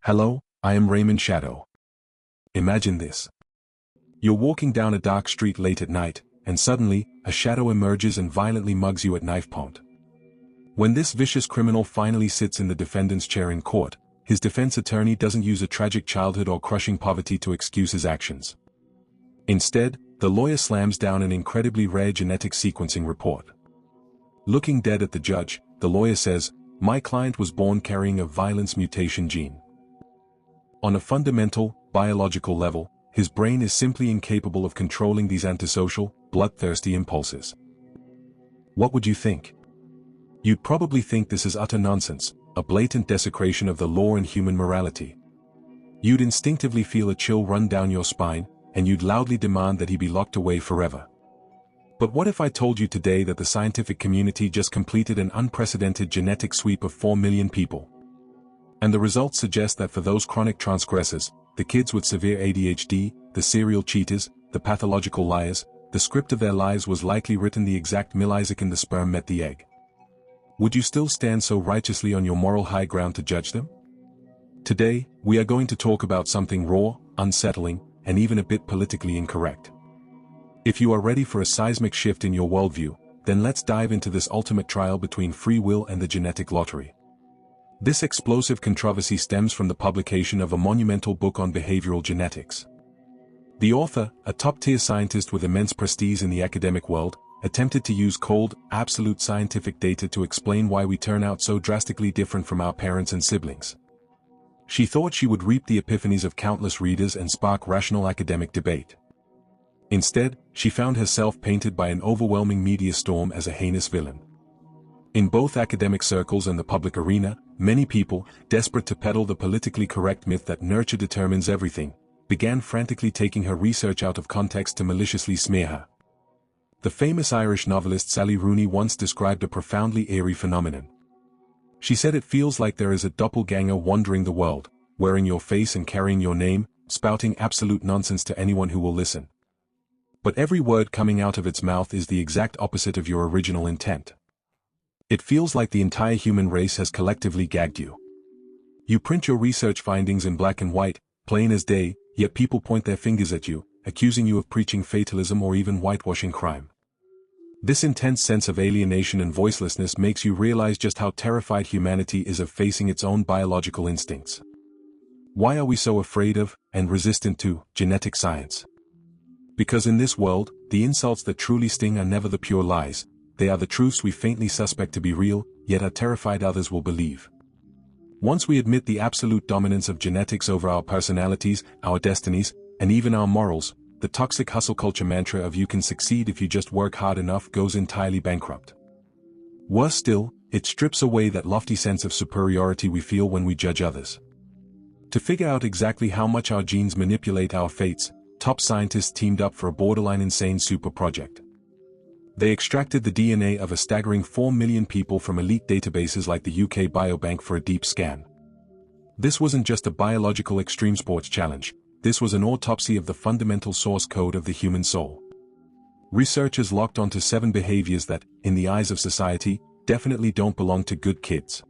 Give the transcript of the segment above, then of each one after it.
Hello, I am Raymond Shadow. Imagine this. You're walking down a dark street late at night, and suddenly, a shadow emerges and violently mugs you at knife point. When this vicious criminal finally sits in the defendant's chair in court, his defense attorney doesn't use a tragic childhood or crushing poverty to excuse his actions. Instead, the lawyer slams down an incredibly rare genetic sequencing report. Looking dead at the judge, the lawyer says, "My client was born carrying a violence mutation gene. On a fundamental, biological level, his brain is simply incapable of controlling these antisocial, bloodthirsty impulses." What would you think? You'd probably think this is utter nonsense, a blatant desecration of the law and human morality. You'd instinctively feel a chill run down your spine, and you'd loudly demand that he be locked away forever. But what if I told you today that the scientific community just completed an unprecedented genetic sweep of 4 million people? And the results suggest that for those chronic transgressors, the kids with severe ADHD, the serial cheaters, the pathological liars, the script of their lives was likely written the exact millisecond the sperm met the egg. Would you still stand so righteously on your moral high ground to judge them? Today, we are going to talk about something raw, unsettling, and even a bit politically incorrect. If you are ready for a seismic shift in your worldview, then let's dive into this ultimate trial between free will and the genetic lottery. This explosive controversy stems from the publication of a monumental book on behavioral genetics. The author, a top-tier scientist with immense prestige in the academic world, attempted to use cold, absolute scientific data to explain why we turn out so drastically different from our parents and siblings. She thought she would reap the epiphanies of countless readers and spark rational academic debate. Instead, she found herself painted by an overwhelming media storm as a heinous villain. In both academic circles and the public arena, many people, desperate to peddle the politically correct myth that nurture determines everything, began frantically taking her research out of context to maliciously smear her. The famous Irish novelist Sally Rooney once described a profoundly eerie phenomenon. She said it feels like there is a doppelganger wandering the world, wearing your face and carrying your name, spouting absolute nonsense to anyone who will listen. But every word coming out of its mouth is the exact opposite of your original intent. It feels like the entire human race has collectively gagged you. You print your research findings in black and white, plain as day, yet people point their fingers at you, accusing you of preaching fatalism or even whitewashing crime. This intense sense of alienation and voicelessness makes you realize just how terrified humanity is of facing its own biological instincts. Why are we so afraid of, and resistant to, genetic science? Because in this world, the insults that truly sting are never the pure lies, they are the truths we faintly suspect to be real, yet are terrified others will believe. Once we admit the absolute dominance of genetics over our personalities, our destinies, and even our morals, the toxic hustle culture mantra of "you can succeed if you just work hard enough" goes entirely bankrupt. Worse still, it strips away that lofty sense of superiority we feel when we judge others. To figure out exactly how much our genes manipulate our fates, top scientists teamed up for a borderline insane super project. They extracted the DNA of a staggering 4 million people from elite databases like the UK Biobank for a deep scan. This wasn't just a biological extreme sports challenge, this was an autopsy of the fundamental source code of the human soul. Researchers locked onto 7 behaviors that, in the eyes of society, definitely don't belong to good kids.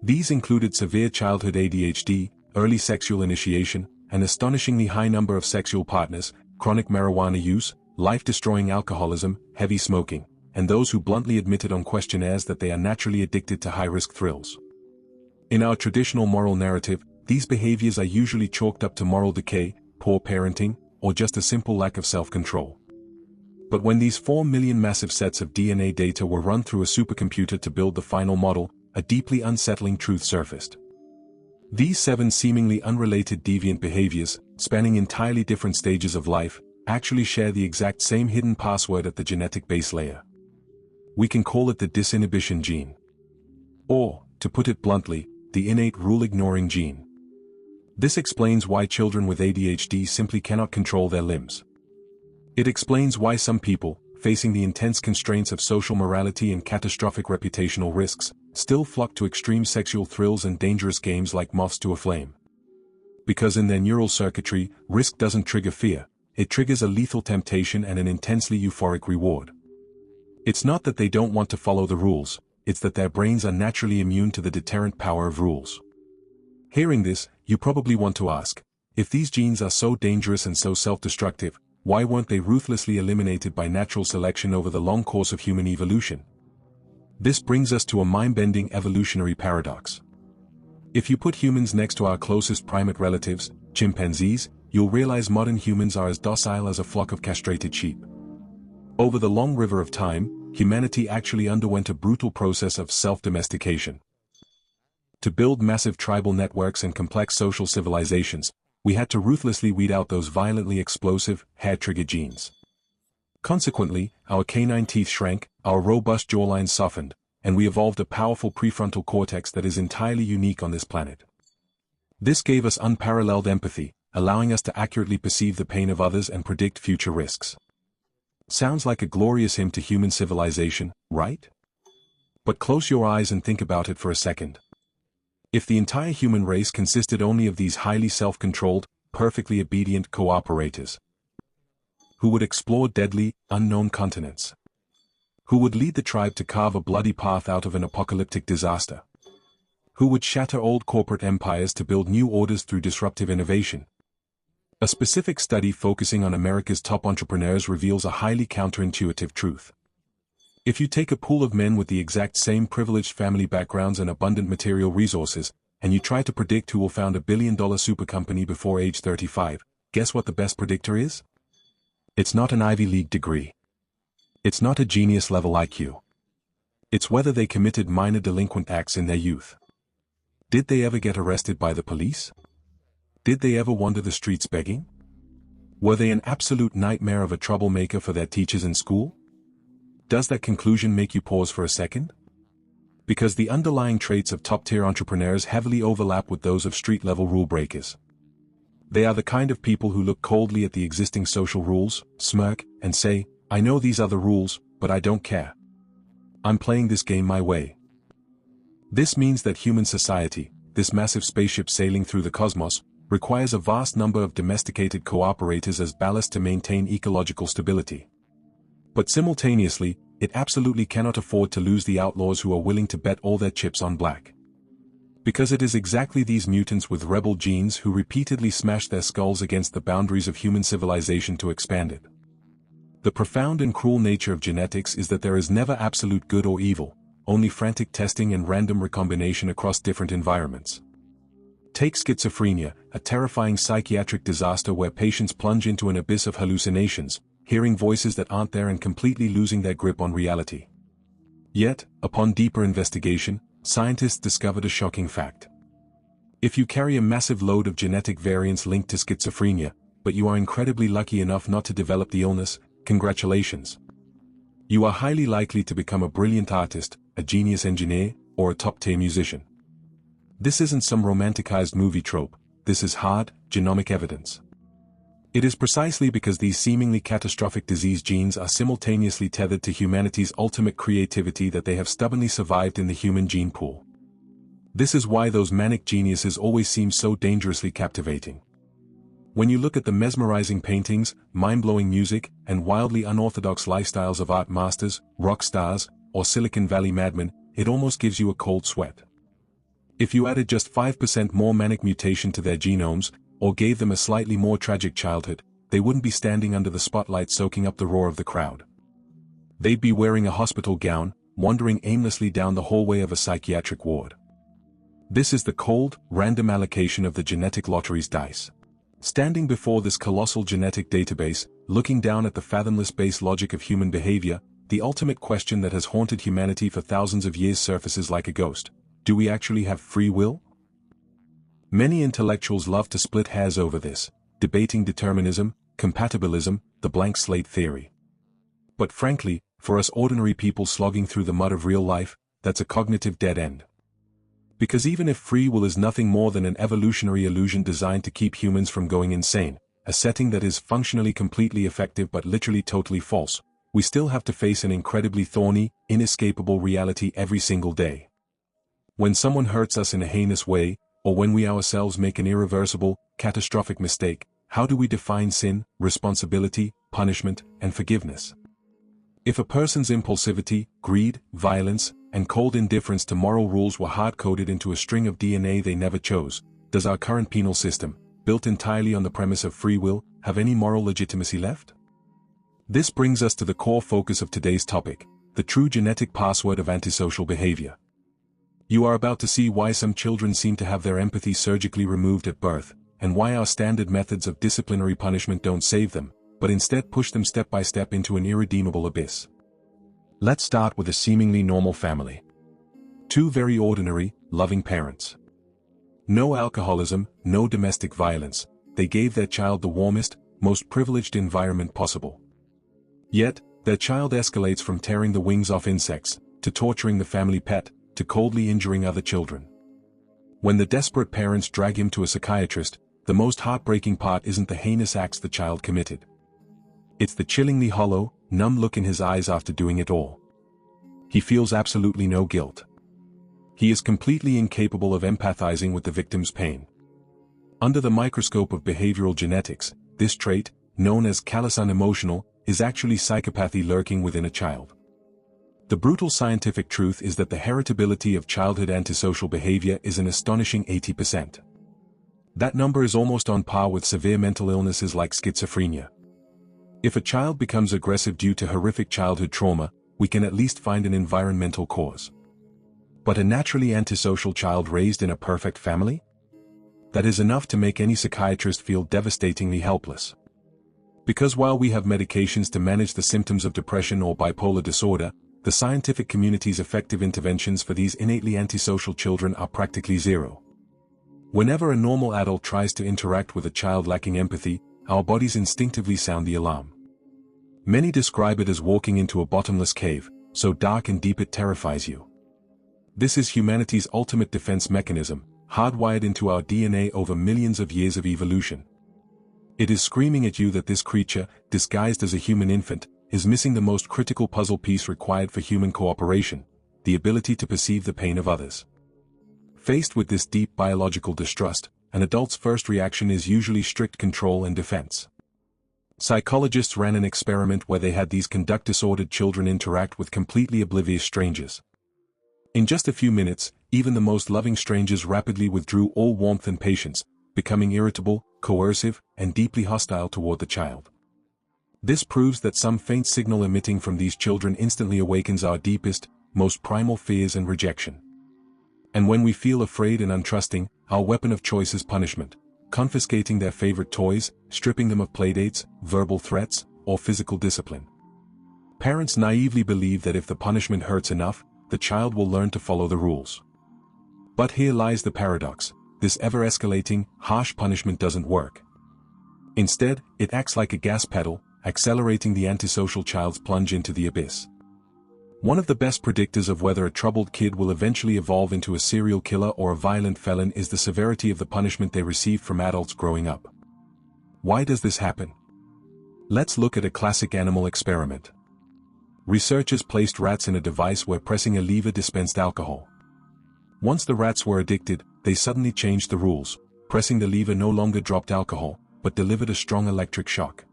These included severe childhood ADHD, early sexual initiation, an astonishingly high number of sexual partners, chronic marijuana use, life-destroying alcoholism, heavy smoking, and those who bluntly admitted on questionnaires that they are naturally addicted to high-risk thrills. In our traditional moral narrative, these behaviors are usually chalked up to moral decay, poor parenting, or just a simple lack of self-control. But when these 4 million massive sets of DNA data were run through a supercomputer to build the final model, a deeply unsettling truth surfaced. These 7 seemingly unrelated deviant behaviors, spanning entirely different stages of life, actually share the exact same hidden password at the genetic base layer. We can call it the disinhibition gene. Or, to put it bluntly, the innate rule-ignoring gene. This explains why children with ADHD simply cannot control their limbs. It explains why some people, facing the intense constraints of social morality and catastrophic reputational risks, still flock to extreme sexual thrills and dangerous games like moths to a flame. Because in their neural circuitry, risk doesn't trigger fear, it triggers a lethal temptation and an intensely euphoric reward. It's not that they don't want to follow the rules, it's that their brains are naturally immune to the deterrent power of rules. Hearing this, you probably want to ask, if these genes are so dangerous and so self-destructive, why weren't they ruthlessly eliminated by natural selection over the long course of human evolution? This brings us to a mind-bending evolutionary paradox. If you put humans next to our closest primate relatives, chimpanzees, you'll realize modern humans are as docile as a flock of castrated sheep. Over the long river of time, humanity actually underwent a brutal process of self-domestication. To build massive tribal networks and complex social civilizations, we had to ruthlessly weed out those violently explosive, hair-trigger genes. Consequently, our canine teeth shrank, our robust jawlines softened, and we evolved a powerful prefrontal cortex that is entirely unique on this planet. This gave us unparalleled empathy, allowing us to accurately perceive the pain of others and predict future risks. Sounds like a glorious hymn to human civilization, right? But close your eyes and think about it for a second. If the entire human race consisted only of these highly self-controlled, perfectly obedient cooperators, who would explore deadly, unknown continents, who would lead the tribe to carve a bloody path out of an apocalyptic disaster, who would shatter old corporate empires to build new orders through disruptive innovation. A specific study focusing on America's top entrepreneurs reveals a highly counterintuitive truth. If you take a pool of men with the exact same privileged family backgrounds and abundant material resources, and you try to predict who will found a billion-dollar super company before age 35, guess what the best predictor is? It's not an Ivy League degree. It's not a genius-level IQ. It's whether they committed minor delinquent acts in their youth. Did they ever get arrested by the police? Did they ever wander the streets begging? Were they an absolute nightmare of a troublemaker for their teachers in school? Does that conclusion make you pause for a second? Because the underlying traits of top-tier entrepreneurs heavily overlap with those of street-level rule-breakers. They are the kind of people who look coldly at the existing social rules, smirk, and say, "I know these are the rules, but I don't care. I'm playing this game my way." This means that human society, this massive spaceship sailing through the cosmos, requires a vast number of domesticated cooperators as ballast to maintain ecological stability. But simultaneously, it absolutely cannot afford to lose the outlaws who are willing to bet all their chips on black. Because it is exactly these mutants with rebel genes who repeatedly smash their skulls against the boundaries of human civilization to expand it. The profound and cruel nature of genetics is that there is never absolute good or evil, only frantic testing and random recombination across different environments. Take schizophrenia, a terrifying psychiatric disaster where patients plunge into an abyss of hallucinations, hearing voices that aren't there and completely losing their grip on reality. Yet, upon deeper investigation, scientists discovered a shocking fact. If you carry a massive load of genetic variants linked to schizophrenia, but you are incredibly lucky enough not to develop the illness, congratulations. You are highly likely to become a brilliant artist, a genius engineer, or a top-tier musician. This isn't some romanticized movie trope, this is hard, genomic evidence. It is precisely because these seemingly catastrophic disease genes are simultaneously tethered to humanity's ultimate creativity that they have stubbornly survived in the human gene pool. This is why those manic geniuses always seem so dangerously captivating. When you look at the mesmerizing paintings, mind-blowing music, and wildly unorthodox lifestyles of art masters, rock stars, or Silicon Valley madmen, it almost gives you a cold sweat. If you added just 5% more manic mutation to their genomes, or gave them a slightly more tragic childhood, they wouldn't be standing under the spotlight soaking up the roar of the crowd. They'd be wearing a hospital gown, wandering aimlessly down the hallway of a psychiatric ward. This is the cold, random allocation of the genetic lottery's dice. Standing before this colossal genetic database, looking down at the fathomless base logic of human behavior, the ultimate question that has haunted humanity for thousands of years surfaces like a ghost. Do we actually have free will? Many intellectuals love to split hairs over this, debating determinism, compatibilism, the blank slate theory. But frankly, for us ordinary people slogging through the mud of real life, that's a cognitive dead end. Because even if free will is nothing more than an evolutionary illusion designed to keep humans from going insane, a setting that is functionally completely effective but literally totally false, we still have to face an incredibly thorny, inescapable reality every single day. When someone hurts us in a heinous way, or when we ourselves make an irreversible, catastrophic mistake, how do we define sin, responsibility, punishment, and forgiveness? If a person's impulsivity, greed, violence, and cold indifference to moral rules were hard-coded into a string of DNA they never chose, does our current penal system, built entirely on the premise of free will, have any moral legitimacy left? This brings us to the core focus of today's topic, the true genetic password of antisocial behavior. You are about to see why some children seem to have their empathy surgically removed at birth, and why our standard methods of disciplinary punishment don't save them, but instead push them step by step into an irredeemable abyss. Let's start with a seemingly normal family. Two very ordinary, loving parents. No alcoholism, no domestic violence, they gave their child the warmest, most privileged environment possible. Yet, their child escalates from tearing the wings off insects, to torturing the family pet, to coldly injuring other children. When the desperate parents drag him to a psychiatrist, the most heartbreaking part isn't the heinous acts the child committed. It's the chillingly hollow, numb look in his eyes after doing it all. He feels absolutely no guilt. He is completely incapable of empathizing with the victim's pain. Under the microscope of behavioral genetics, this trait, known as callous unemotional, is actually psychopathy lurking within a child. The brutal scientific truth is that the heritability of childhood antisocial behavior is an astonishing 80%. That number is almost on par with severe mental illnesses like schizophrenia. If a child becomes aggressive due to horrific childhood trauma, we can at least find an environmental cause. But a naturally antisocial child raised in a perfect family? That is enough to make any psychiatrist feel devastatingly helpless. Because while we have medications to manage the symptoms of depression or bipolar disorder, the scientific community's effective interventions for these innately antisocial children are practically zero. Whenever a normal adult tries to interact with a child lacking empathy, our bodies instinctively sound the alarm. Many describe it as walking into a bottomless cave, so dark and deep it terrifies you. This is humanity's ultimate defense mechanism, hardwired into our DNA over millions of years of evolution. It is screaming at you that this creature, disguised as a human infant, is missing the most critical puzzle piece required for human cooperation, the ability to perceive the pain of others. Faced with this deep biological distrust, an adult's first reaction is usually strict control and defense. Psychologists ran an experiment where they had these conduct-disordered children interact with completely oblivious strangers. In just a few minutes, even the most loving strangers rapidly withdrew all warmth and patience, becoming irritable, coercive, and deeply hostile toward the child. This proves that some faint signal emitting from these children instantly awakens our deepest, most primal fears and rejection. And when we feel afraid and untrusting, our weapon of choice is punishment, confiscating their favorite toys, stripping them of playdates, verbal threats, or physical discipline. Parents naively believe that if the punishment hurts enough, the child will learn to follow the rules. But here lies the paradox: this ever-escalating, harsh punishment doesn't work. Instead, it acts like a gas pedal, accelerating the antisocial child's plunge into the abyss. One of the best predictors of whether a troubled kid will eventually evolve into a serial killer or a violent felon is the severity of the punishment they receive from adults growing up. Why does this happen? Let's look at a classic animal experiment. Researchers placed rats in a device where pressing a lever dispensed alcohol. Once the rats were addicted, they suddenly changed the rules. Pressing the lever no longer dropped alcohol, but delivered a strong electric shock.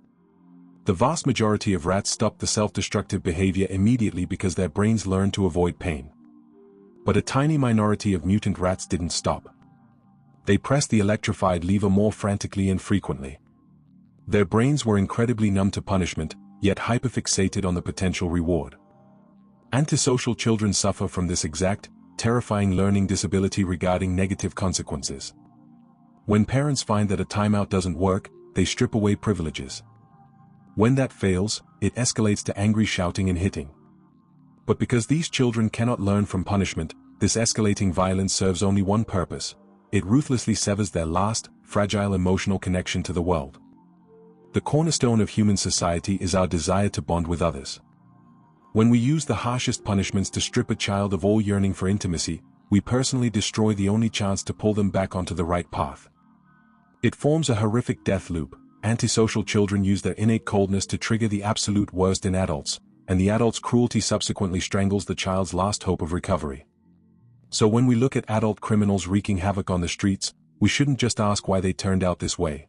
The vast majority of rats stopped the self-destructive behavior immediately because their brains learned to avoid pain. But a tiny minority of mutant rats didn't stop. They pressed the electrified lever more frantically and frequently. Their brains were incredibly numb to punishment, yet hyperfixated on the potential reward. Antisocial children suffer from this exact, terrifying learning disability regarding negative consequences. When parents find that a timeout doesn't work, they strip away privileges. When that fails, it escalates to angry shouting and hitting. But because these children cannot learn from punishment, this escalating violence serves only one purpose: it ruthlessly severs their last, fragile emotional connection to the world. The cornerstone of human society is our desire to bond with others. When we use the harshest punishments to strip a child of all yearning for intimacy, we personally destroy the only chance to pull them back onto the right path. It forms a horrific death loop. Antisocial children use their innate coldness to trigger the absolute worst in adults, and the adult's cruelty subsequently strangles the child's last hope of recovery. So when we look at adult criminals wreaking havoc on the streets, we shouldn't just ask why they turned out this way.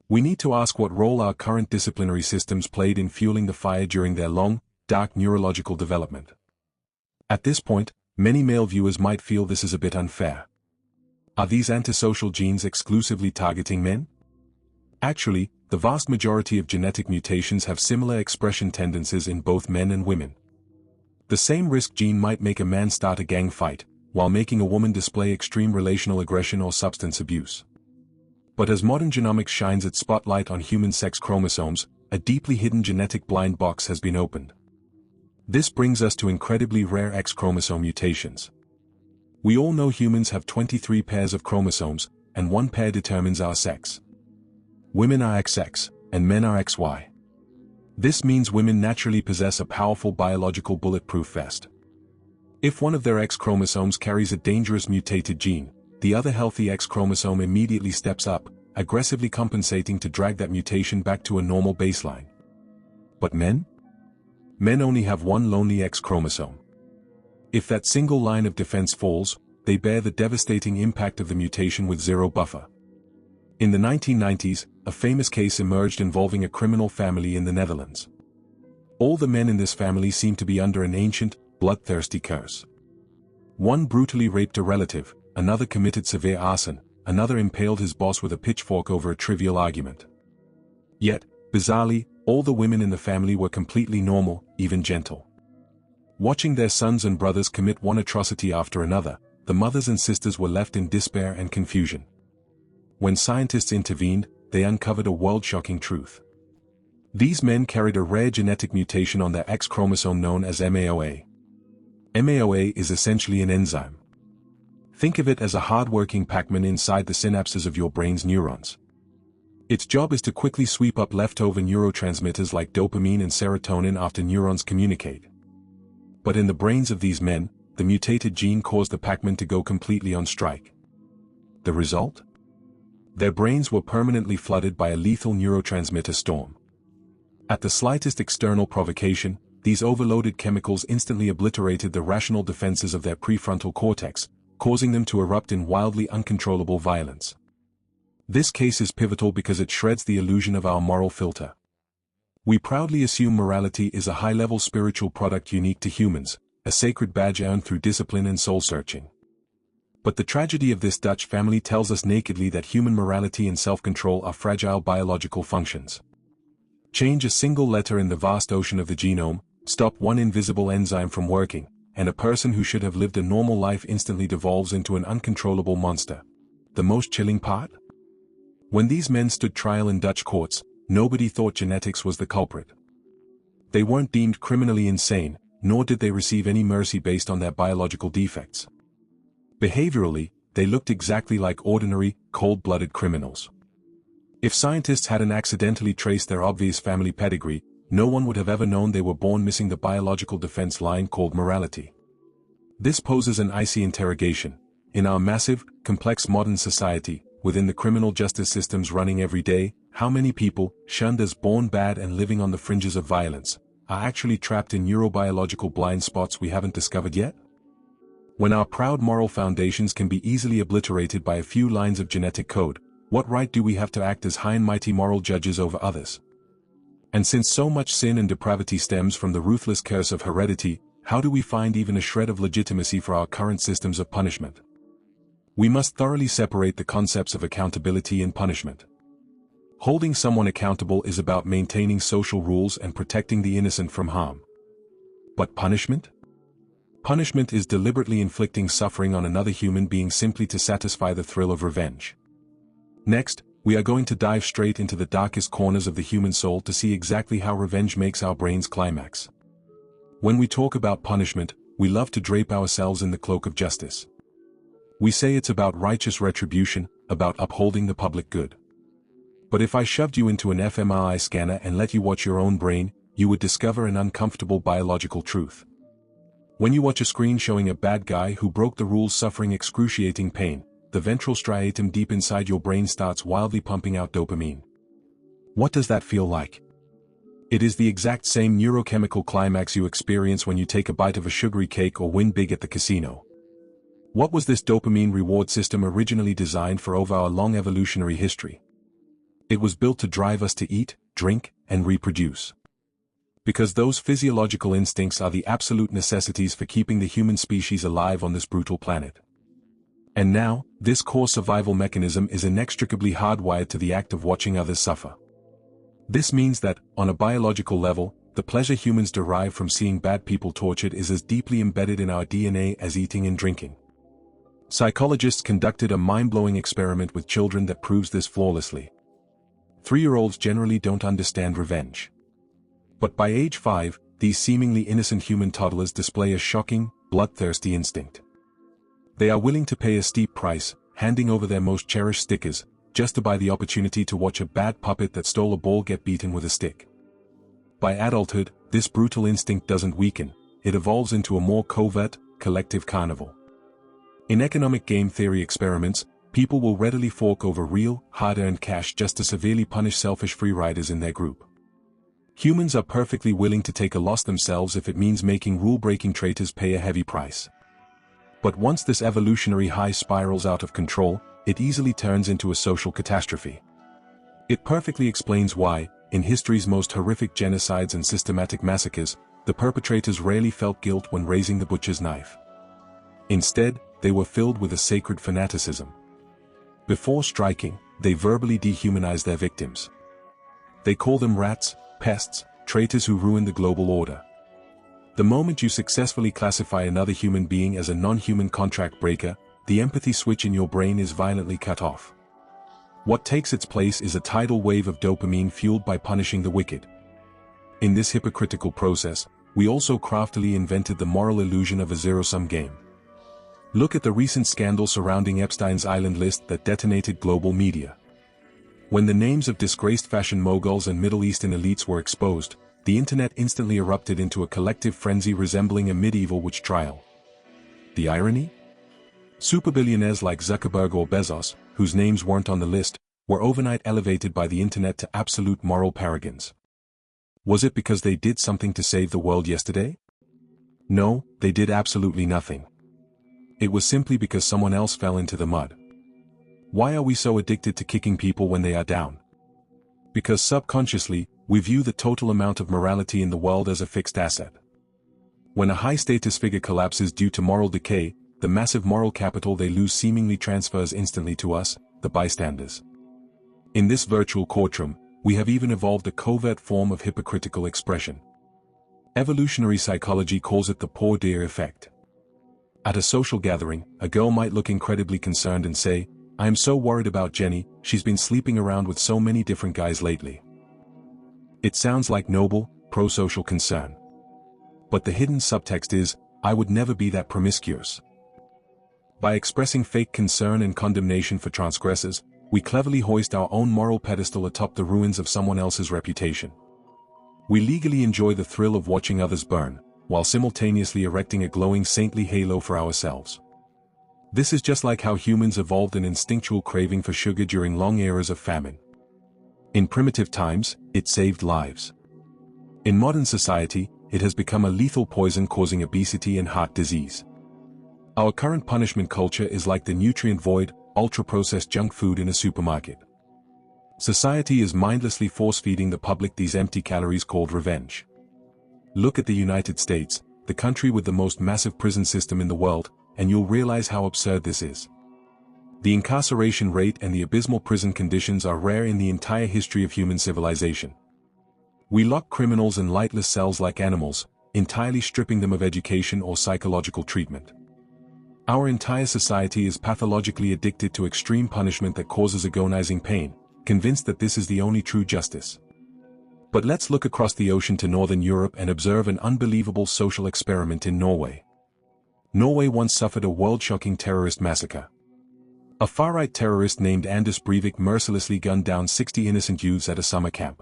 We need to ask what role our current disciplinary systems played in fueling the fire during their long, dark neurological development. At this point, many male viewers might feel this is a bit unfair. Are these antisocial genes exclusively targeting men? Actually, the vast majority of genetic mutations have similar expression tendencies in both men and women. The same risk gene might make a man start a gang fight, while making a woman display extreme relational aggression or substance abuse. But as modern genomics shines its spotlight on human sex chromosomes, a deeply hidden genetic blind box has been opened. This brings us to incredibly rare X chromosome mutations. We all know humans have 23 pairs of chromosomes, and one pair determines our sex. Women are XX, and men are XY. This means women naturally possess a powerful biological bulletproof vest. If one of their X chromosomes carries a dangerous mutated gene, the other healthy X chromosome immediately steps up, aggressively compensating to drag that mutation back to a normal baseline. But men? Men only have one lonely X chromosome. If that single line of defense falls, they bear the devastating impact of the mutation with zero buffer. In the 1990s, a famous case emerged involving a criminal family in the Netherlands. All the men in this family seemed to be under an ancient, bloodthirsty curse. One brutally raped a relative, another committed severe arson, another impaled his boss with a pitchfork over a trivial argument. Yet, bizarrely, all the women in the family were completely normal, even gentle. Watching their sons and brothers commit one atrocity after another, the mothers and sisters were left in despair and confusion. When scientists intervened, they uncovered a world-shocking truth. These men carried a rare genetic mutation on their X chromosome known as MAOA. MAOA is essentially an enzyme. Think of it as a hard-working Pac-Man inside the synapses of your brain's neurons. Its job is to quickly sweep up leftover neurotransmitters like dopamine and serotonin after neurons communicate. But in the brains of these men, the mutated gene caused the Pac-Man to go completely on strike. The result? Their brains were permanently flooded by a lethal neurotransmitter storm. At the slightest external provocation, these overloaded chemicals instantly obliterated the rational defenses of their prefrontal cortex, causing them to erupt in wildly uncontrollable violence. This case is pivotal because it shreds the illusion of our moral filter. We proudly assume morality is a high-level spiritual product unique to humans, a sacred badge earned through discipline and soul-searching. But the tragedy of this Dutch family tells us nakedly that human morality and self-control are fragile biological functions. Change a single letter in the vast ocean of the genome, stop one invisible enzyme from working, and a person who should have lived a normal life instantly devolves into an uncontrollable monster. The most chilling part? When these men stood trial in Dutch courts, nobody thought genetics was the culprit. They weren't deemed criminally insane, nor did they receive any mercy based on their biological defects. Behaviorally, they looked exactly like ordinary, cold-blooded criminals. If scientists hadn't accidentally traced their obvious family pedigree, no one would have ever known they were born missing the biological defense line called morality. This poses an icy interrogation. In our massive, complex modern society, within the criminal justice systems running every day, how many people, shunned as born bad and living on the fringes of violence, are actually trapped in neurobiological blind spots we haven't discovered yet? When our proud moral foundations can be easily obliterated by a few lines of genetic code, what right do we have to act as high and mighty moral judges over others? And since so much sin and depravity stems from the ruthless curse of heredity, how do we find even a shred of legitimacy for our current systems of punishment? We must thoroughly separate the concepts of accountability and punishment. Holding someone accountable is about maintaining social rules and protecting the innocent from harm. But punishment? Punishment is deliberately inflicting suffering on another human being simply to satisfy the thrill of revenge. Next, we are going to dive straight into the darkest corners of the human soul to see exactly how revenge makes our brains climax. When we talk about punishment, we love to drape ourselves in the cloak of justice. We say it's about righteous retribution, about upholding the public good. But if I shoved you into an fMRI scanner and let you watch your own brain, you would discover an uncomfortable biological truth. When you watch a screen showing a bad guy who broke the rules suffering excruciating pain, the ventral striatum deep inside your brain starts wildly pumping out dopamine. What does that feel like? It is the exact same neurochemical climax you experience when you take a bite of a sugary cake or win big at the casino. What was this dopamine reward system originally designed for over our long evolutionary history? It was built to drive us to eat, drink, and reproduce. Because those physiological instincts are the absolute necessities for keeping the human species alive on this brutal planet. And now, this core survival mechanism is inextricably hardwired to the act of watching others suffer. This means that, on a biological level, the pleasure humans derive from seeing bad people tortured is as deeply embedded in our DNA as eating and drinking. Psychologists conducted a mind-blowing experiment with children that proves this flawlessly. 3-year-olds generally don't understand revenge. But by age 5, these seemingly innocent human toddlers display a shocking, bloodthirsty instinct. They are willing to pay a steep price, handing over their most cherished stickers, just to buy the opportunity to watch a bad puppet that stole a ball get beaten with a stick. By adulthood, this brutal instinct doesn't weaken, it evolves into a more covert, collective carnival. In economic game theory experiments, people will readily fork over real, hard-earned cash just to severely punish selfish free-riders in their group. Humans are perfectly willing to take a loss themselves if it means making rule-breaking traitors pay a heavy price. But once this evolutionary high spirals out of control, it easily turns into a social catastrophe. It perfectly explains why, in history's most horrific genocides and systematic massacres, the perpetrators rarely felt guilt when raising the butcher's knife. Instead, they were filled with a sacred fanaticism. Before striking, they verbally dehumanized their victims. They call them rats, pests, traitors who ruin the global order. The moment you successfully classify another human being as a non-human contract breaker, the empathy switch in your brain is violently cut off. What takes its place is a tidal wave of dopamine fueled by punishing the wicked. In this hypocritical process, we also craftily invented the moral illusion of a zero-sum game. Look at the recent scandal surrounding Epstein's Island list that detonated global media. When the names of disgraced fashion moguls and Middle Eastern elites were exposed, the internet instantly erupted into a collective frenzy resembling a medieval witch trial. The irony? Superbillionaires like Zuckerberg or Bezos, whose names weren't on the list, were overnight elevated by the internet to absolute moral paragons. Was it because they did something to save the world yesterday? No, they did absolutely nothing. It was simply because someone else fell into the mud. Why are we so addicted to kicking people when they are down? Because subconsciously, we view the total amount of morality in the world as a fixed asset. When a high-status figure collapses due to moral decay, the massive moral capital they lose seemingly transfers instantly to us, the bystanders. In this virtual courtroom, we have even evolved a covert form of hypocritical expression. Evolutionary psychology calls it the poor dear effect. At a social gathering, a girl might look incredibly concerned and say, "I am so worried about Jenny, she's been sleeping around with so many different guys lately." It sounds like noble, pro-social concern. But the hidden subtext is, I would never be that promiscuous. By expressing fake concern and condemnation for transgressors, we cleverly hoist our own moral pedestal atop the ruins of someone else's reputation. We legally enjoy the thrill of watching others burn, while simultaneously erecting a glowing saintly halo for ourselves. This is just like how humans evolved an instinctual craving for sugar during long eras of famine. In primitive times, it saved lives. In modern society, it has become a lethal poison causing obesity and heart disease. Our current punishment culture is like the nutrient void, ultra-processed junk food in a supermarket. Society is mindlessly force-feeding the public these empty calories called revenge. Look at the United States, the country with the most massive prison system in the world, and you'll realize how absurd this is. The incarceration rate and the abysmal prison conditions are rare in the entire history of human civilization. We lock criminals in lightless cells like animals, entirely stripping them of education or psychological treatment. Our entire society is pathologically addicted to extreme punishment that causes agonizing pain, convinced that this is the only true justice. But let's look across the ocean to Northern Europe and observe an unbelievable social experiment in Norway. Norway once suffered a world-shocking terrorist massacre. A far-right terrorist named Anders Breivik mercilessly gunned down 60 innocent youths at a summer camp.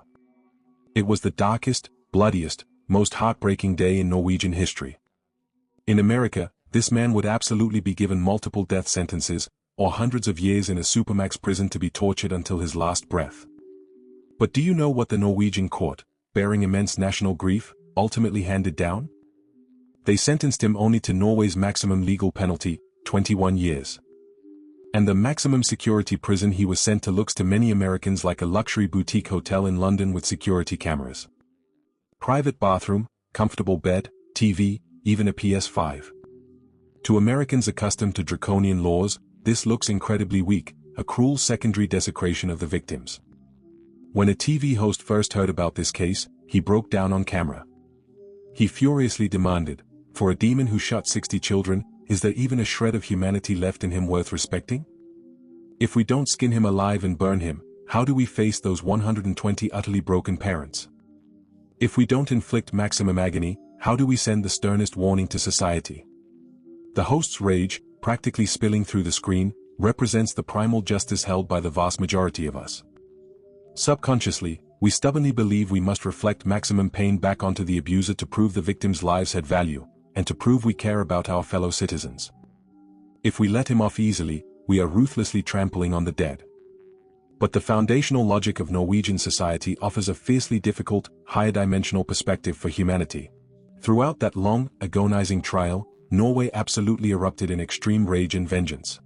It was the darkest, bloodiest, most heartbreaking day in Norwegian history. In America, this man would absolutely be given multiple death sentences, or hundreds of years in a supermax prison to be tortured until his last breath. But do you know what the Norwegian court, bearing immense national grief, ultimately handed down? They sentenced him only to Norway's maximum legal penalty, 21 years. And the maximum security prison he was sent to looks to many Americans like a luxury boutique hotel in London with security cameras. Private bathroom, comfortable bed, TV, even a PS5. To Americans accustomed to draconian laws, this looks incredibly weak, a cruel secondary desecration of the victims. When a TV host first heard about this case, he broke down on camera. He furiously demanded, "For a demon who shot 60 children, is there even a shred of humanity left in him worth respecting? If we don't skin him alive and burn him, how do we face those 120 utterly broken parents? If we don't inflict maximum agony, how do we send the sternest warning to society?" The host's rage, practically spilling through the screen, represents the primal justice held by the vast majority of us. Subconsciously, we stubbornly believe we must reflect maximum pain back onto the abuser to prove the victim's lives had value, and to prove we care about our fellow citizens. If we let him off easily, we are ruthlessly trampling on the dead. But the foundational logic of Norwegian society offers a fiercely difficult, higher-dimensional perspective for humanity. Throughout that long, agonizing trial, Norway absolutely erupted in extreme rage and vengeance.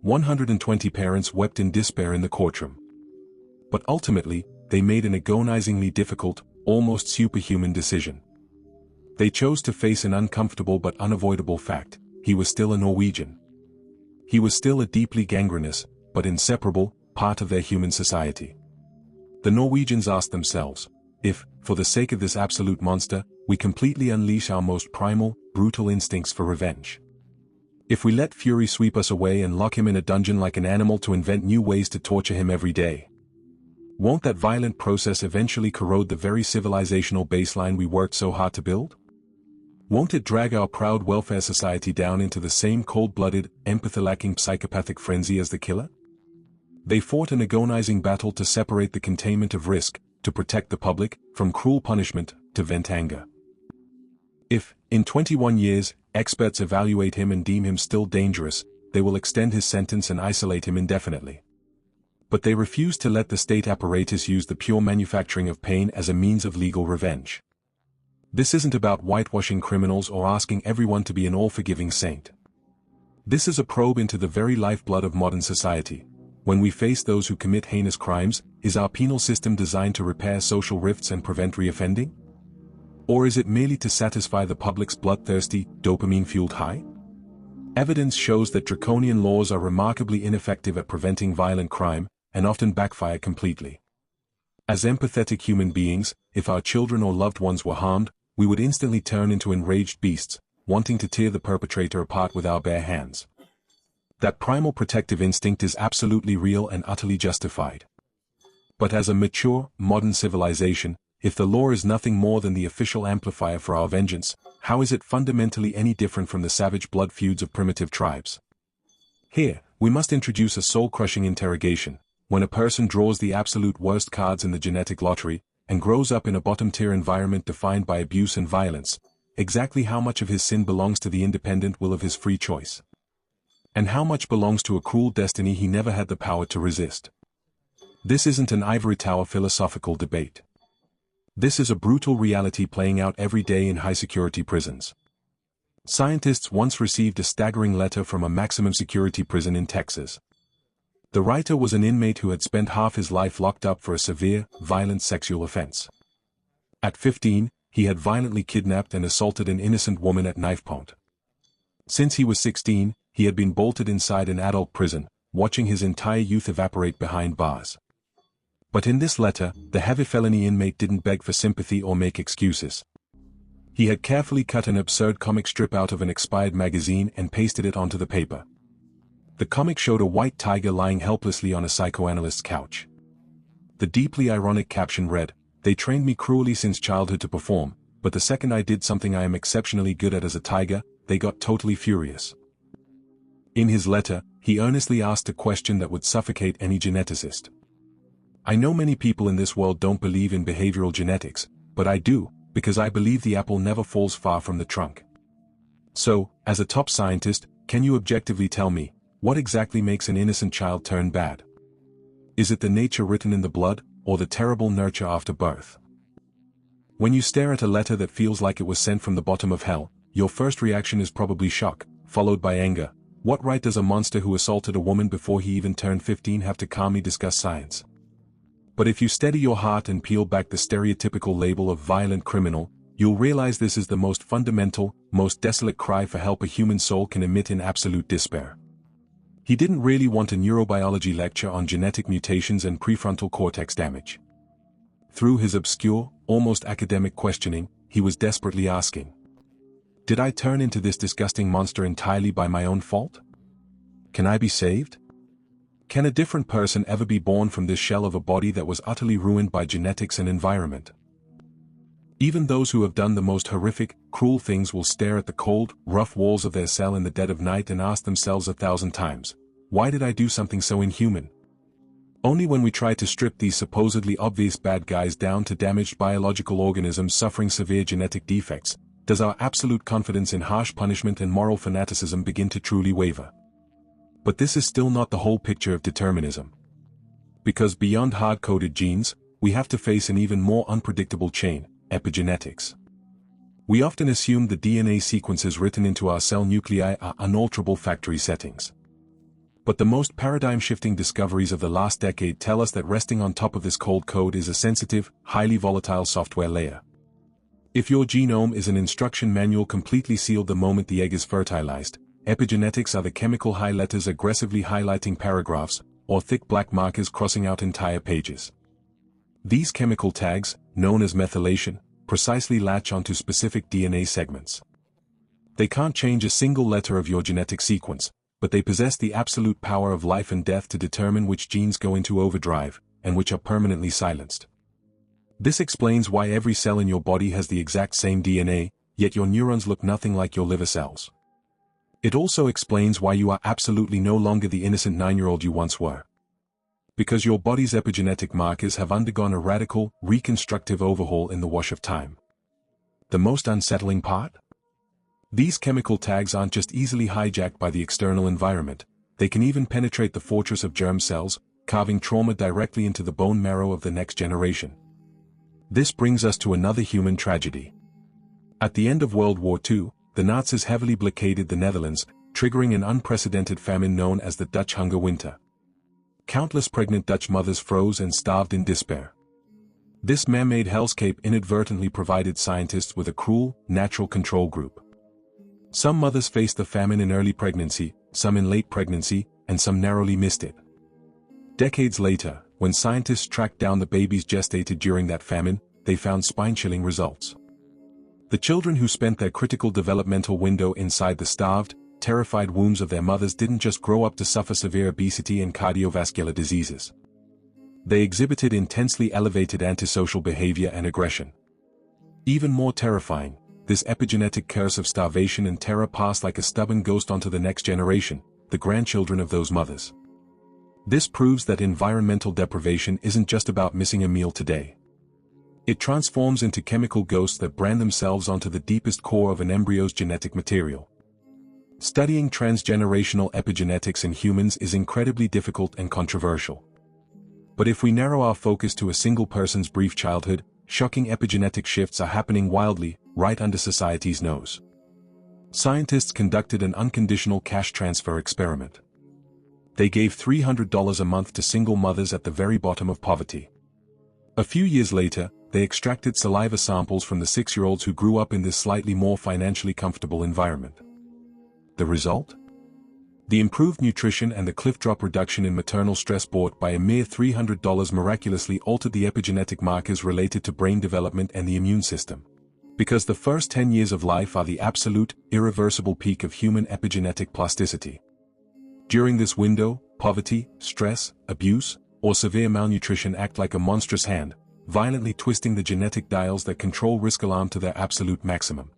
120 parents wept in despair in the courtroom. But ultimately, they made an agonizingly difficult, almost superhuman decision. They chose to face an uncomfortable but unavoidable fact: he was still a Norwegian. He was still a deeply gangrenous, but inseparable, part of their human society. The Norwegians asked themselves, if, for the sake of this absolute monster, we completely unleash our most primal, brutal instincts for revenge. If we let fury sweep us away and lock him in a dungeon like an animal to invent new ways to torture him every day, won't that violent process eventually corrode the very civilizational baseline we worked so hard to build? Won't it drag our proud welfare society down into the same cold-blooded, empathy-lacking psychopathic frenzy as the killer? They fought an agonizing battle to separate the containment of risk, to protect the public, from cruel punishment, to vent anger. If, in 21 years, experts evaluate him and deem him still dangerous, they will extend his sentence and isolate him indefinitely. But they refuse to let the state apparatus use the pure manufacturing of pain as a means of legal revenge. This isn't about whitewashing criminals or asking everyone to be an all-forgiving saint. This is a probe into the very lifeblood of modern society. When we face those who commit heinous crimes, is our penal system designed to repair social rifts and prevent reoffending? Or is it merely to satisfy the public's bloodthirsty, dopamine-fueled high? Evidence shows that draconian laws are remarkably ineffective at preventing violent crime, and often backfire completely. As empathetic human beings, if our children or loved ones were harmed, we would instantly turn into enraged beasts, wanting to tear the perpetrator apart with our bare hands. That primal protective instinct is absolutely real and utterly justified. But as a mature, modern civilization, if the law is nothing more than the official amplifier for our vengeance, how is it fundamentally any different from the savage blood feuds of primitive tribes? Here, we must introduce a soul-crushing interrogation. When a person draws the absolute worst cards in the genetic lottery, and grows up in a bottom-tier environment defined by abuse and violence, exactly how much of his sin belongs to the independent will of his free choice? And how much belongs to a cruel destiny he never had the power to resist? This isn't an ivory tower philosophical debate. This is a brutal reality playing out every day in high-security prisons. Scientists once received a staggering letter from a maximum security prison in Texas. The writer was an inmate who had spent half his life locked up for a severe, violent sexual offense. At 15, he had violently kidnapped and assaulted an innocent woman at knife point. Since he was 16, he had been bolted inside an adult prison, watching his entire youth evaporate behind bars. But in this letter, the heavy felony inmate didn't beg for sympathy or make excuses. He had carefully cut an absurd comic strip out of an expired magazine and pasted it onto the paper. The comic showed a white tiger lying helplessly on a psychoanalyst's couch. The deeply ironic caption read, "They trained me cruelly since childhood to perform, but the second I did something I am exceptionally good at as a tiger, they got totally furious." In his letter, he earnestly asked a question that would suffocate any geneticist. I know many people in this world don't believe in behavioral genetics, but I do, because I believe the apple never falls far from the trunk. So, as a top scientist, can you objectively tell me, what exactly makes an innocent child turn bad? Is it the nature written in the blood, or the terrible nurture after birth? When you stare at a letter that feels like it was sent from the bottom of hell, your first reaction is probably shock, followed by anger. What right does a monster who assaulted a woman before he even turned 15 have to calmly discuss science? But if you steady your heart and peel back the stereotypical label of violent criminal, you'll realize this is the most fundamental, most desolate cry for help a human soul can emit in absolute despair. He didn't really want a neurobiology lecture on genetic mutations and prefrontal cortex damage. Through his obscure, almost academic questioning, he was desperately asking, did I turn into this disgusting monster entirely by my own fault? Can I be saved? Can a different person ever be born from this shell of a body that was utterly ruined by genetics and environment? Even those who have done the most horrific, cruel things will stare at the cold, rough walls of their cell in the dead of night and ask themselves 1,000 times, why did I do something so inhuman? Only when we try to strip these supposedly obvious bad guys down to damaged biological organisms suffering severe genetic defects, does our absolute confidence in harsh punishment and moral fanaticism begin to truly waver. But this is still not the whole picture of determinism. Because beyond hard-coded genes, we have to face an even more unpredictable chain, epigenetics. We often assume the DNA sequences written into our cell nuclei are unalterable factory settings. But the most paradigm-shifting discoveries of the last decade tell us that resting on top of this cold code is a sensitive, highly volatile software layer. If your genome is an instruction manual completely sealed the moment the egg is fertilized, epigenetics are the chemical high letters aggressively highlighting paragraphs, or thick black markers crossing out entire pages. These chemical tags, known as methylation, precisely latch onto specific DNA segments. They can't change a single letter of your genetic sequence, but they possess the absolute power of life and death to determine which genes go into overdrive, and which are permanently silenced. This explains why every cell in your body has the exact same DNA, yet your neurons look nothing like your liver cells. It also explains why you are absolutely no longer the innocent 9-year-old you once were. Because your body's epigenetic markers have undergone a radical, reconstructive overhaul in the wash of time. The most unsettling part? These chemical tags aren't just easily hijacked by the external environment, they can even penetrate the fortress of germ cells, carving trauma directly into the bone marrow of the next generation. This brings us to another human tragedy. At the end of World War II, the Nazis heavily blockaded the Netherlands, triggering an unprecedented famine known as the Dutch Hunger Winter. Countless pregnant Dutch mothers froze and starved in despair. This man-made hellscape inadvertently provided scientists with a cruel, natural control group. Some mothers faced the famine in early pregnancy, some in late pregnancy, and some narrowly missed it. Decades later, when scientists tracked down the babies gestated during that famine, they found spine-chilling results. The children who spent their critical developmental window inside the starved, terrified wombs of their mothers didn't just grow up to suffer severe obesity and cardiovascular diseases. They exhibited intensely elevated antisocial behavior and aggression. Even more terrifying, this epigenetic curse of starvation and terror passed like a stubborn ghost onto the next generation, the grandchildren of those mothers. This proves that environmental deprivation isn't just about missing a meal today. It transforms into chemical ghosts that brand themselves onto the deepest core of an embryo's genetic material. Studying transgenerational epigenetics in humans is incredibly difficult and controversial. But if we narrow our focus to a single person's brief childhood, shocking epigenetic shifts are happening wildly, right under society's nose. Scientists conducted an unconditional cash transfer experiment. They gave $300 a month to single mothers at the very bottom of poverty. A few years later, they extracted saliva samples from the 6-year-olds who grew up in this slightly more financially comfortable environment. The result? The improved nutrition and the cliff drop reduction in maternal stress bought by a mere $300 miraculously altered the epigenetic markers related to brain development and the immune system. Because the first 10 years of life are the absolute, irreversible peak of human epigenetic plasticity. During this window, poverty, stress, abuse, or severe malnutrition act like a monstrous hand, violently twisting the genetic dials that control risk alarm to their absolute maximum.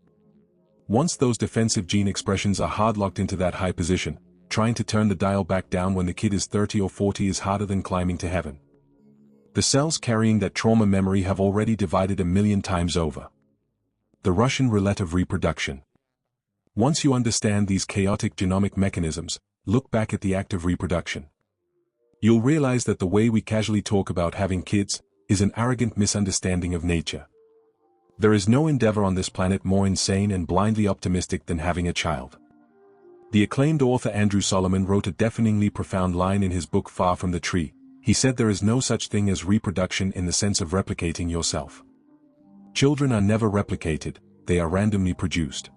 Once those defensive gene expressions are hard-locked into that high position, trying to turn the dial back down when the kid is 30 or 40 is harder than climbing to heaven. The cells carrying that trauma memory have already divided 1,000,000 times over. The Russian roulette of reproduction. Once you understand these chaotic genomic mechanisms, look back at the act of reproduction. You'll realize that the way we casually talk about having kids is an arrogant misunderstanding of nature. There is no endeavor on this planet more insane and blindly optimistic than having a child. The acclaimed author Andrew Solomon wrote a deafeningly profound line in his book Far from the Tree. He said there is no such thing as reproduction in the sense of replicating yourself. Children are never replicated, they are randomly produced.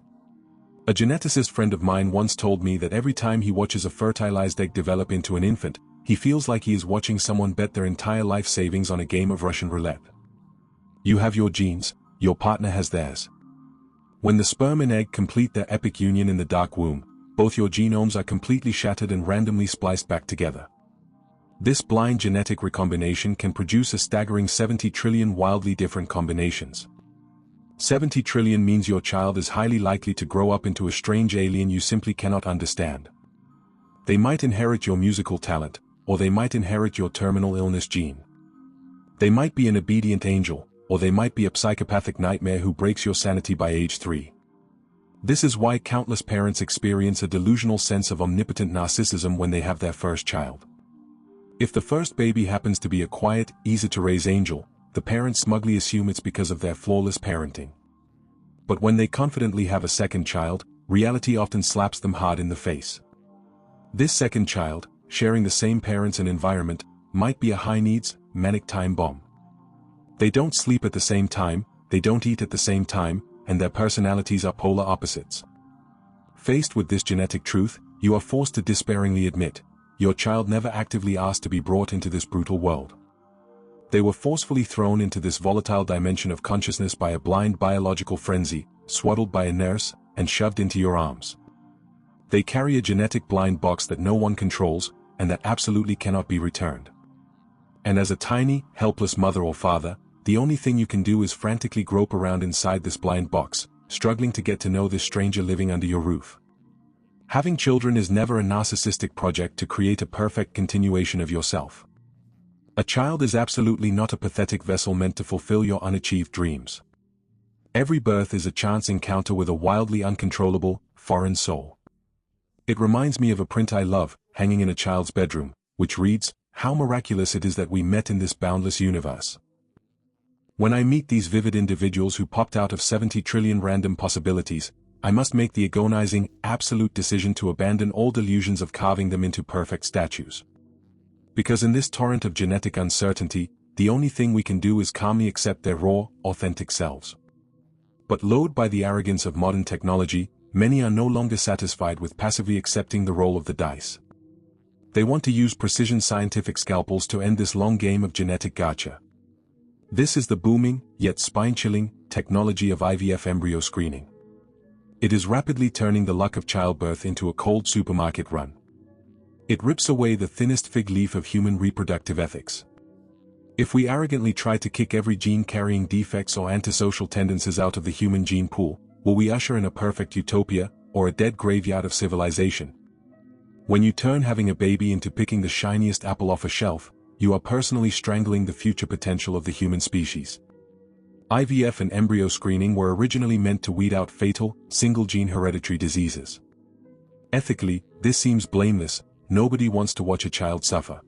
A geneticist friend of mine once told me that every time he watches a fertilized egg develop into an infant, he feels like he is watching someone bet their entire life savings on a game of Russian roulette. You have your genes, your partner has theirs. When the sperm and egg complete their epic union in the dark womb, both your genomes are completely shattered and randomly spliced back together. This blind genetic recombination can produce a staggering 70 trillion wildly different combinations. 70 trillion means your child is highly likely to grow up into a strange alien you simply cannot understand. They might inherit your musical talent, or they might inherit your terminal illness gene. They might be an obedient angel, or they might be a psychopathic nightmare who breaks your sanity by age 3. This is why countless parents experience a delusional sense of omnipotent narcissism when they have their first child. If the first baby happens to be a quiet, easy-to-raise angel, the parents smugly assume it's because of their flawless parenting. But when they confidently have a second child, reality often slaps them hard in the face. This second child, sharing the same parents and environment, might be a high-needs, manic time bomb. They don't sleep at the same time, they don't eat at the same time, and their personalities are polar opposites. Faced with this genetic truth, you are forced to despairingly admit, your child never actively asked to be brought into this brutal world. They were forcefully thrown into this volatile dimension of consciousness by a blind biological frenzy, swaddled by a nurse, and shoved into your arms. They carry a genetic blind box that no one controls, and that absolutely cannot be returned. And as a tiny, helpless mother or father, the only thing you can do is frantically grope around inside this blind box, struggling to get to know this stranger living under your roof. Having children is never a narcissistic project to create a perfect continuation of yourself. A child is absolutely not a pathetic vessel meant to fulfill your unachieved dreams. Every birth is a chance encounter with a wildly uncontrollable, foreign soul. It reminds me of a print I love, hanging in a child's bedroom, which reads, "How miraculous it is that we met in this boundless universe." When I meet these vivid individuals who popped out of 70 trillion random possibilities, I must make the agonizing, absolute decision to abandon all delusions of carving them into perfect statues. Because in this torrent of genetic uncertainty, the only thing we can do is calmly accept their raw, authentic selves. But lured by the arrogance of modern technology, many are no longer satisfied with passively accepting the roll of the dice. They want to use precision scientific scalpels to end this long game of genetic gotcha. This is the booming, yet spine-chilling, technology of IVF embryo screening. It is rapidly turning the luck of childbirth into a cold supermarket run. It rips away the thinnest fig leaf of human reproductive ethics. If we arrogantly try to kick every gene-carrying defects or antisocial tendencies out of the human gene pool, will we usher in a perfect utopia, or a dead graveyard of civilization? When you turn having a baby into picking the shiniest apple off a shelf, you are personally strangling the future potential of the human species. IVF and embryo screening were originally meant to weed out fatal, single-gene hereditary diseases. Ethically, this seems blameless. Nobody wants to watch a child suffer.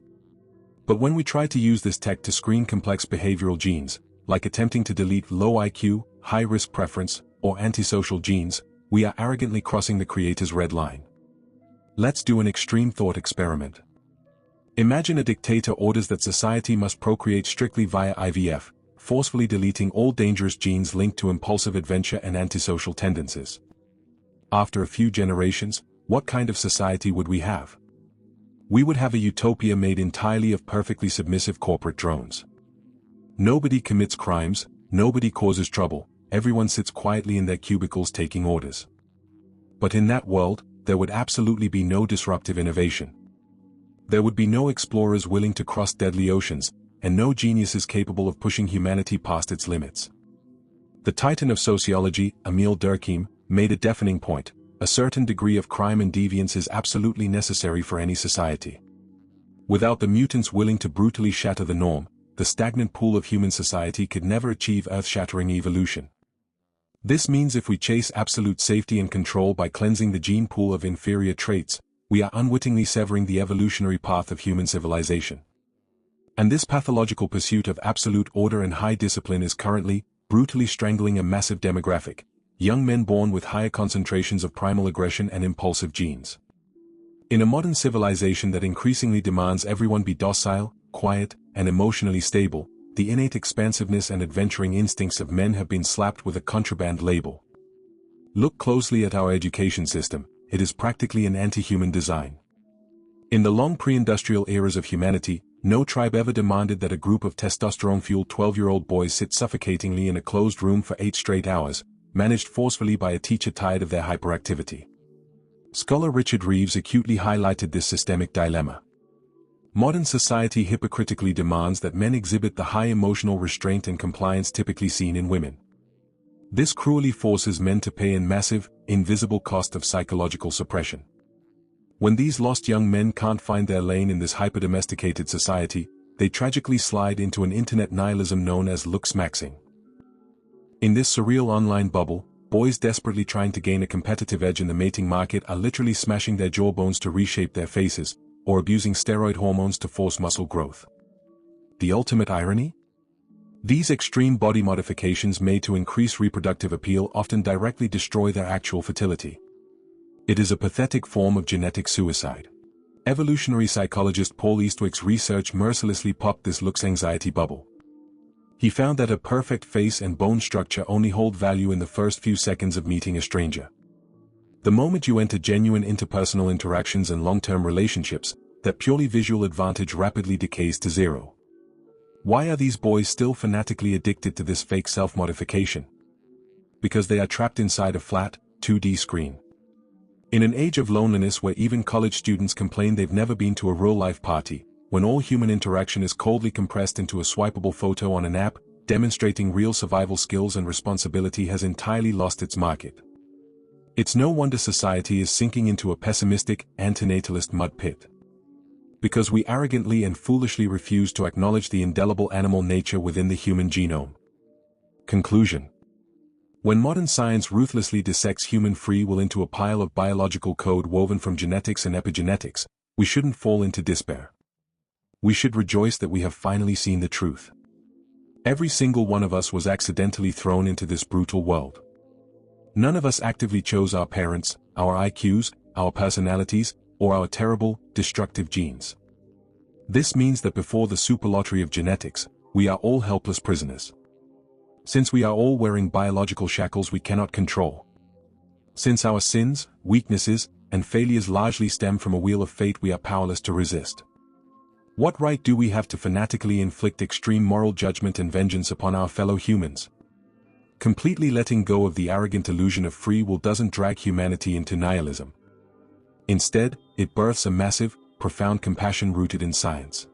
But when we try to use this tech to screen complex behavioral genes, like attempting to delete low IQ, high-risk preference, or antisocial genes, we are arrogantly crossing the Creator's red line. Let's do an extreme thought experiment. Imagine a dictator orders that society must procreate strictly via IVF, forcefully deleting all dangerous genes linked to impulsive adventure and antisocial tendencies. After a few generations, what kind of society would we have? We would have a utopia made entirely of perfectly submissive corporate drones. Nobody commits crimes, nobody causes trouble, everyone sits quietly in their cubicles taking orders. But in that world, there would absolutely be no disruptive innovation. There would be no explorers willing to cross deadly oceans, and no geniuses capable of pushing humanity past its limits. The titan of sociology, Emil Durkheim, made a deafening point: a certain degree of crime and deviance is absolutely necessary for any society. Without the mutants willing to brutally shatter the norm, the stagnant pool of human society could never achieve earth-shattering evolution. This means if we chase absolute safety and control by cleansing the gene pool of inferior traits, we are unwittingly severing the evolutionary path of human civilization. And this pathological pursuit of absolute order and high discipline is currently, brutally strangling a massive demographic: young men born with higher concentrations of primal aggression and impulsive genes. In a modern civilization that increasingly demands everyone be docile, quiet, and emotionally stable, the innate expansiveness and adventuring instincts of men have been slapped with a contraband label. Look closely at our education system. It is practically an anti-human design. In the long pre-industrial eras of humanity, no tribe ever demanded that a group of testosterone-fueled 12-year-old boys sit suffocatingly in a closed room for 8 straight hours, managed forcefully by a teacher tired of their hyperactivity. Scholar Richard Reeves acutely highlighted this systemic dilemma. Modern society hypocritically demands that men exhibit the high emotional restraint and compliance typically seen in women. This cruelly forces men to pay an massive, invisible cost of psychological suppression. When these lost young men can't find their lane in this hyper-domesticated society, they tragically slide into an internet nihilism known as looks-maxing. In this surreal online bubble, boys desperately trying to gain a competitive edge in the mating market are literally smashing their jawbones to reshape their faces, or abusing steroid hormones to force muscle growth. The ultimate irony? These extreme body modifications made to increase reproductive appeal often directly destroy their actual fertility. It is a pathetic form of genetic suicide. Evolutionary psychologist Paul Eastwick's research mercilessly popped this looks anxiety bubble. He found that a perfect face and bone structure only hold value in the first few seconds of meeting a stranger. The moment you enter genuine interpersonal interactions and long-term relationships, that purely visual advantage rapidly decays to zero. Why are these boys still fanatically addicted to this fake self-modification? Because they are trapped inside a flat, 2D screen. In an age of loneliness where even college students complain they've never been to a real-life party, when all human interaction is coldly compressed into a swipeable photo on an app, demonstrating real survival skills and responsibility has entirely lost its market. It's no wonder society is sinking into a pessimistic, antinatalist mud pit. Because we arrogantly and foolishly refuse to acknowledge the indelible animal nature within the human genome. Conclusion. When modern science ruthlessly dissects human free will into a pile of biological code woven from genetics and epigenetics, we shouldn't fall into despair. We should rejoice that we have finally seen the truth. Every single one of us was accidentally thrown into this brutal world. None of us actively chose our parents, our IQs, our personalities, or our terrible, destructive genes. This means that before the super lottery of genetics, we are all helpless prisoners. Since we are all wearing biological shackles we cannot control. Since our sins, weaknesses, and failures largely stem from a wheel of fate we are powerless to resist. What right do we have to fanatically inflict extreme moral judgment and vengeance upon our fellow humans? Completely letting go of the arrogant illusion of free will doesn't drag humanity into nihilism. Instead, it births a massive, profound compassion rooted in science.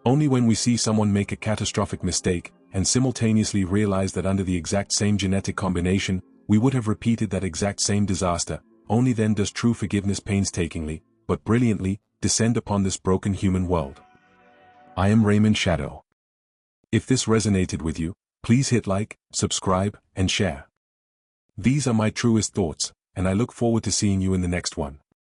Only when we see someone make a catastrophic mistake, and simultaneously realize that under the exact same genetic combination, we would have repeated that exact same disaster, only then does true forgiveness painstakingly, but brilliantly, descend upon this broken human world. I am Raymond Shadow. If this resonated with you, please hit like, subscribe, and share. These are my truest thoughts, and I look forward to seeing you in the next one.